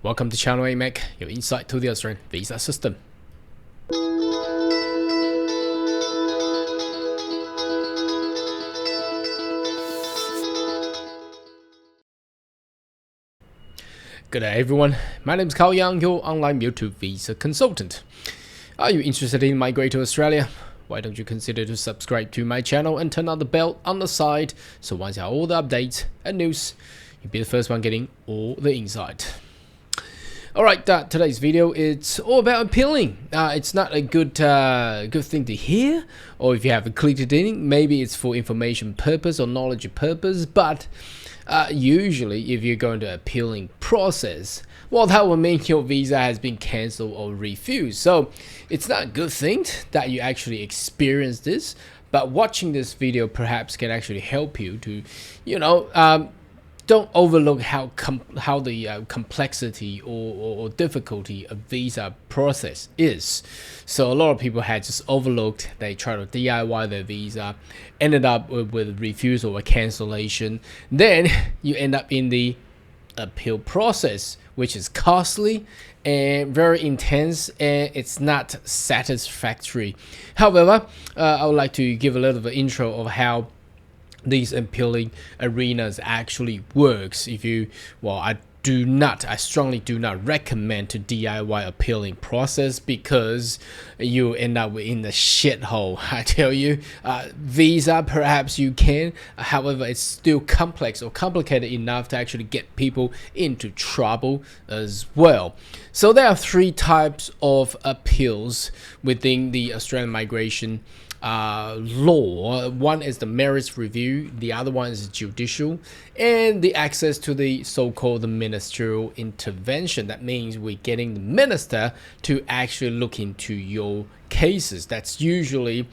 Welcome to Channel AMAC, your insight to the Australian visa system. Good day everyone, my name is Carl Young, your online YouTube visa consultant. Are you interested in migrating to Australia? Why don't you consider to subscribe to my channel and turn on the bell on the side, so once you have all the updates and news, you'll be the first one getting all the insight. Alright, today's video is all about appealing. It's not a good thing to hear, or if you haven't clicked it in, maybe it's for information purpose or knowledge purpose, but usually if you're going to appealing process, well, that will mean your visa has been cancelled or refused. So it's not a good thing that you actually experience this, but watching this video perhaps can actually help you to, don't overlook how the complexity or difficulty of visa process is. So a lot of people had just overlooked. They try to DIY their visa, ended up with refusal or cancellation. Then you end up in the appeal process, which is costly and very intense, and it's not satisfactory. However, I would like to give a little bit of intro of how these appealing arenas actually works. I strongly do not recommend to DIY appealing process, because you end up in the shithole. I tell you, visa perhaps you can, however it's still complex or complicated enough to actually get people into trouble as well. So there are three types of appeals within the Australian migration law. One is the merits review, the other one is judicial, and the access to the so-called ministerial intervention. That means we're getting the minister to actually look into your cases. That's usually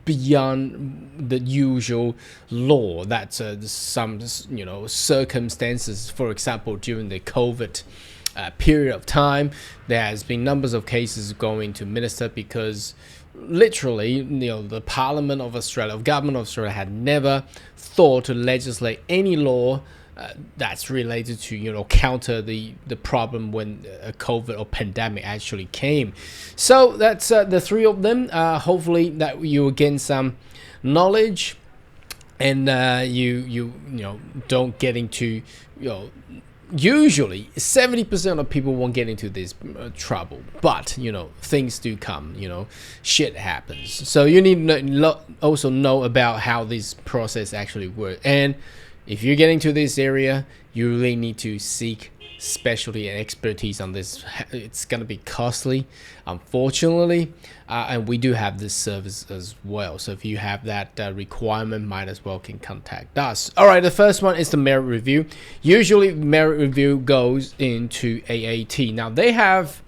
beyond the usual law. That's some circumstances. For example, during the COVID period of time, there has been numbers of cases going to minister because literally, the Parliament of Australia, government of Australia, had never thought to legislate any law that's related to counter the problem when a COVID or pandemic actually came. So that's the three of them. Hopefully that you will gain some knowledge, and you don't get into usually 70% of people won't get into this trouble, but things do come, shit happens. So you need to also know about how this process actually works. And if you're getting to this area, you really need to seek specialty and expertise on this. It's gonna be costly, unfortunately, and we do have this service as well. So if you have that requirement, might as well can contact us. All right, the first one is the merit review. Usually merit review goes into AAT. Now they have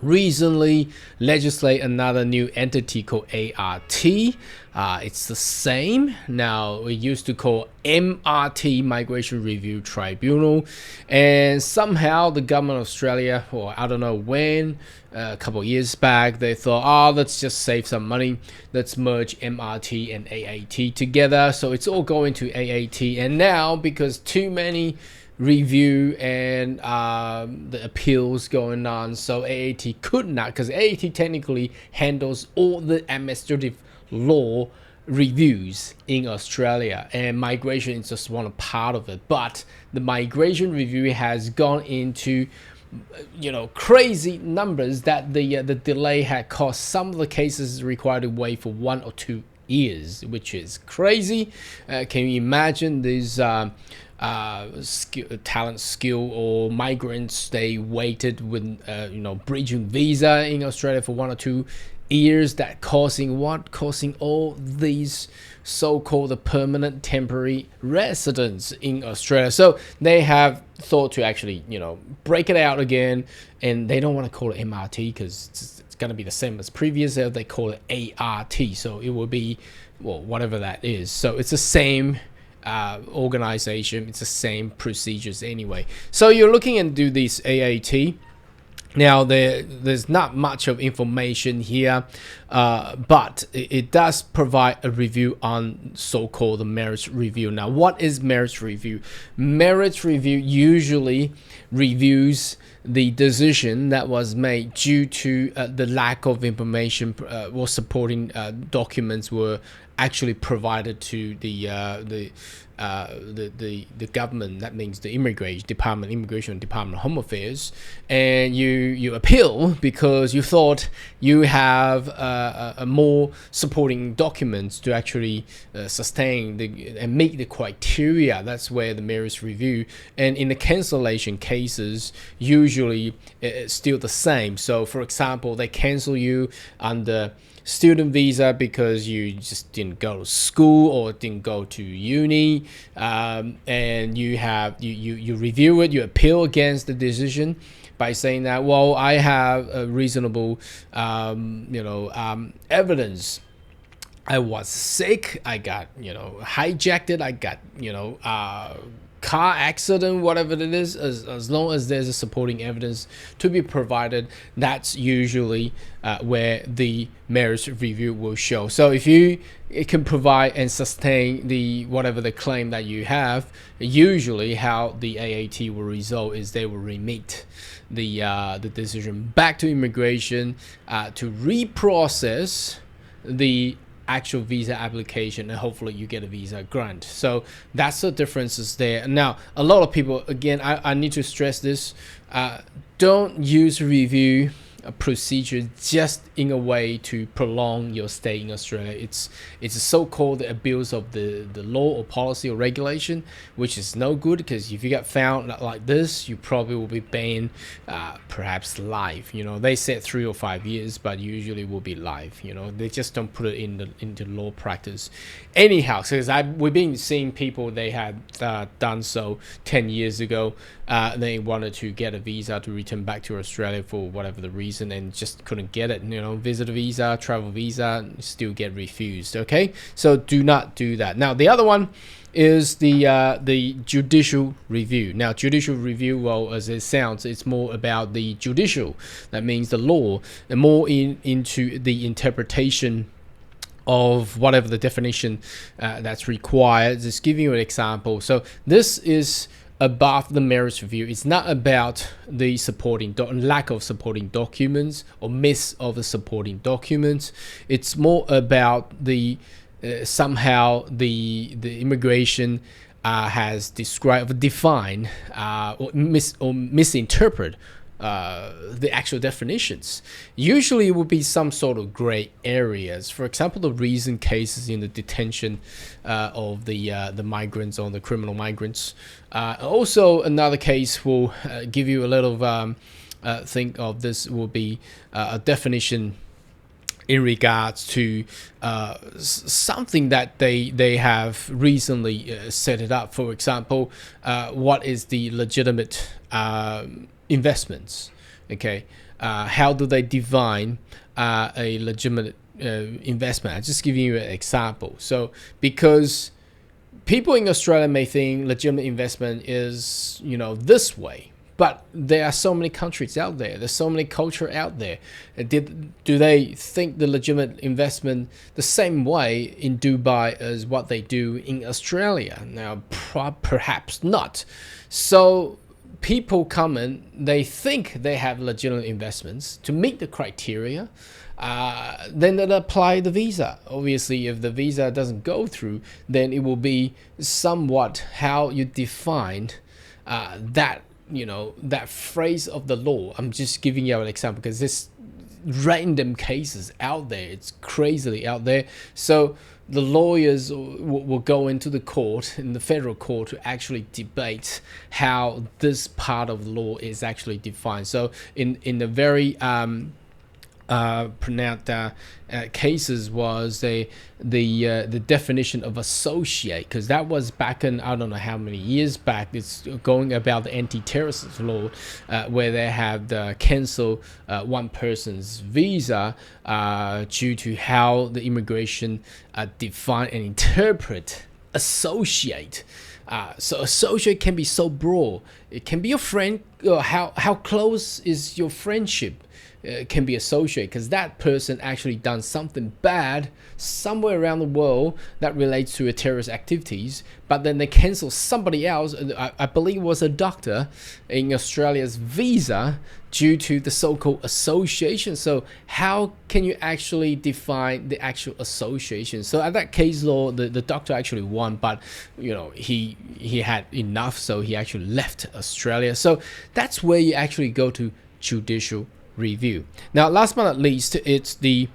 recently legislate another new entity called ART. It's the same. Now we used to call MRT, Migration Review Tribunal, and somehow the government of Australia, or I don't know when, a couple of years back, they thought, let's just save some money, let's merge MRT and AAT together. So it's all going to AAT, and now because too many review and the appeals going on, so AAT could not, because AAT technically handles all the administrative law reviews in Australia, and migration is just one part of it. But the migration review has gone into crazy numbers that the delay had cost some of the cases required to wait for 1 or 2 years, which is crazy. Can you imagine these talent skill or migrants, they waited with bridging visa in Australia for 1 or 2 years, that causing all these so-called permanent temporary residents in Australia. So they have thought to actually break it out again, and they don't want to call it MRT because it's going to be the same as previous. They call it ART, so it will be, well, whatever that is. So it's the same organization, it's the same procedures anyway. So you're looking into this AAT, Now there's not much of information here, but it does provide a review on so-called merits review. Now, what is merits review? Merits review usually reviews the decision that was made due to the lack of information or supporting documents were actually provided to the government. That means the immigration department, home affairs, and you appeal because you thought you have a more supporting documents to actually sustain and meet the criteria. That's where the merits review. And in the cancellation cases, usually it's still the same. So for example, they cancel you under student visa because you just didn't go to school or didn't go to uni, and you review it, you appeal against the decision by saying that, well, I have a reasonable evidence. I was sick, I got hijacked, I got car accident, whatever it is, as long as there's a supporting evidence to be provided, that's usually where the merits review will show. So if it can provide and sustain whatever the claim that you have, usually how the AAT will result is they will remit the decision back to immigration to reprocess the actual visa application, and hopefully you get a visa grant. So that's the differences there. Now, a lot of people, again, I need to stress this, don't use review procedure just in a way to prolong your stay in Australia. It's a so-called abuse of the law or policy or regulation, which is no good, because if you get found like this, you probably will be banned, perhaps life. They said 3 or 5 years, but usually will be life. They just don't put it into law practice. Anyhow, because we've been seeing people, they had done so 10 years ago. They wanted to get a visa to return back to Australia for whatever the reason, and just couldn't get it. Visitor visa, travel visa, still get refused. Okay, so do not do that. Now, the other one is the judicial review. Now, judicial review, well, as it sounds, it's more about the judicial. That means the law, and more into the interpretation of whatever the definition that's required. Just giving you an example. So this is above the merits review. It's not about the lack of supporting documents or miss of the supporting documents. It's more about somehow the immigration has defined or misinterpret the actual definitions. Usually it would be some sort of gray areas. For example, the recent cases in the detention of the migrants, or the criminal migrants. Also, another case will give you a little think of this will be a definition in regards to something that they have recently set it up. For example, what is the legitimate investments? Okay, how do they define a legitimate investment? I'm just giving you an example. So because people in Australia may think legitimate investment is this way, but there are so many countries out there, there's so many culture out there. Do they think the legitimate investment the same way in Dubai as what they do in Australia? Now, perhaps not. So people come in, they think they have legitimate investments to meet the criteria, then they'll apply the visa. Obviously, if the visa doesn't go through, then it will be somewhat how you define that phrase of the law. I'm just giving you an example because there's random cases out there. It's crazily out there. So the lawyers will go into the court, in the federal court, to actually debate how this part of the law is actually defined. So in the very pronounced cases was the definition of associate, because that was back in, I don't know how many years back. It's going about the anti-terrorist law, where they have cancel one person's visa due to how the immigration define and interpret associate. So associate can be so broad. It can be your friend, how close is your friendship can be associated, because that person actually done something bad somewhere around the world that relates to a terrorist activities, but then they cancel somebody else, I believe it was a doctor in Australia's visa due to the so-called association. So how can you actually define the actual association? So at that case law, the doctor actually won, but he had enough, so he actually left Australia. So that's where you actually go to judicial review. Now, last but not least, it's the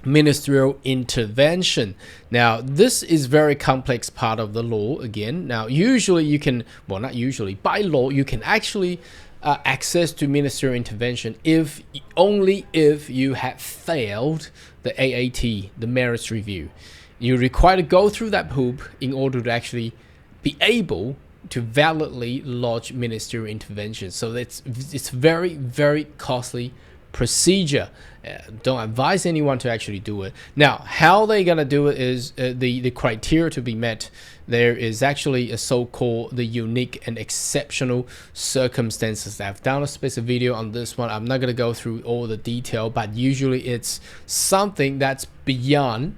ministerial intervention. Now, this is very complex part of the law again. Now, usually you can, well, not usually, by law, you can actually access to ministerial intervention only if you have failed the AAT, the merits review. You're required to go through that hoop in order to actually be able to validly lodge ministerial intervention. So it's very, very costly procedure. Don't advise anyone to actually do it. Now, how they're gonna do it is the criteria to be met. There is actually a so-called the unique and exceptional circumstances. I've done a specific video on this one. I'm not gonna go through all the detail, but usually it's something that's beyond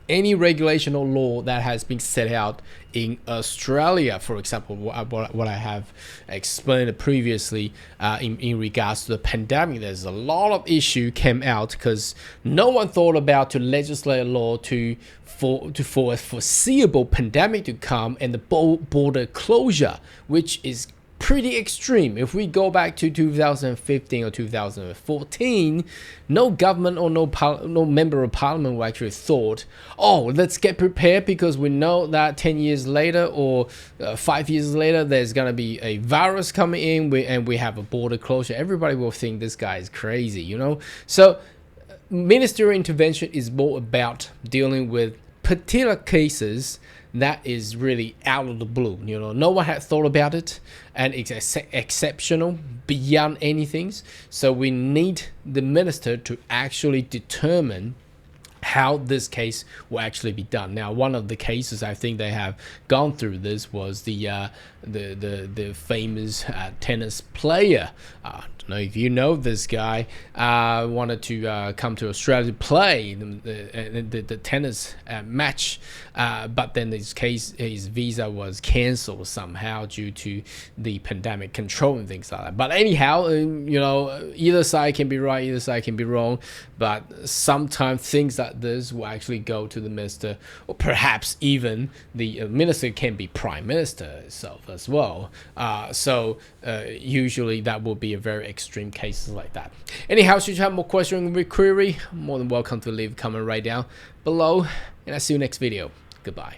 any regulation or law that has been set out in Australia. For example, what I have explained previously in regards to the pandemic, there's a lot of issue came out because no one thought about to legislate a law for a foreseeable pandemic to come and the border closure, which is pretty extreme. If we go back to 2015 or 2014, no government or no member of parliament will actually thought, oh, let's get prepared because we know that 10 years later or 5 years later there's gonna be a virus coming in and we have a border closure. Everybody will think this guy is crazy, So ministerial intervention is more about dealing with particular cases that is really out of the blue. No one had thought about it, and it's exceptional beyond anything. So we need the minister to actually determine how this case will actually be done. Now, one of the cases I think they have gone through this was the famous tennis player. I don't know if you know this guy. Wanted to come to Australia to play the tennis match, but then his visa was cancelled somehow due to the pandemic control and things like that. But anyhow, either side can be right, either side can be wrong. But sometimes things like this will actually go to the minister, or perhaps even the minister can be prime minister itself as well. So usually that will be a very extreme cases like that. Anyhow, should you have more questions or query, more than welcome to leave a comment right down below, and I'll see you next video. Goodbye.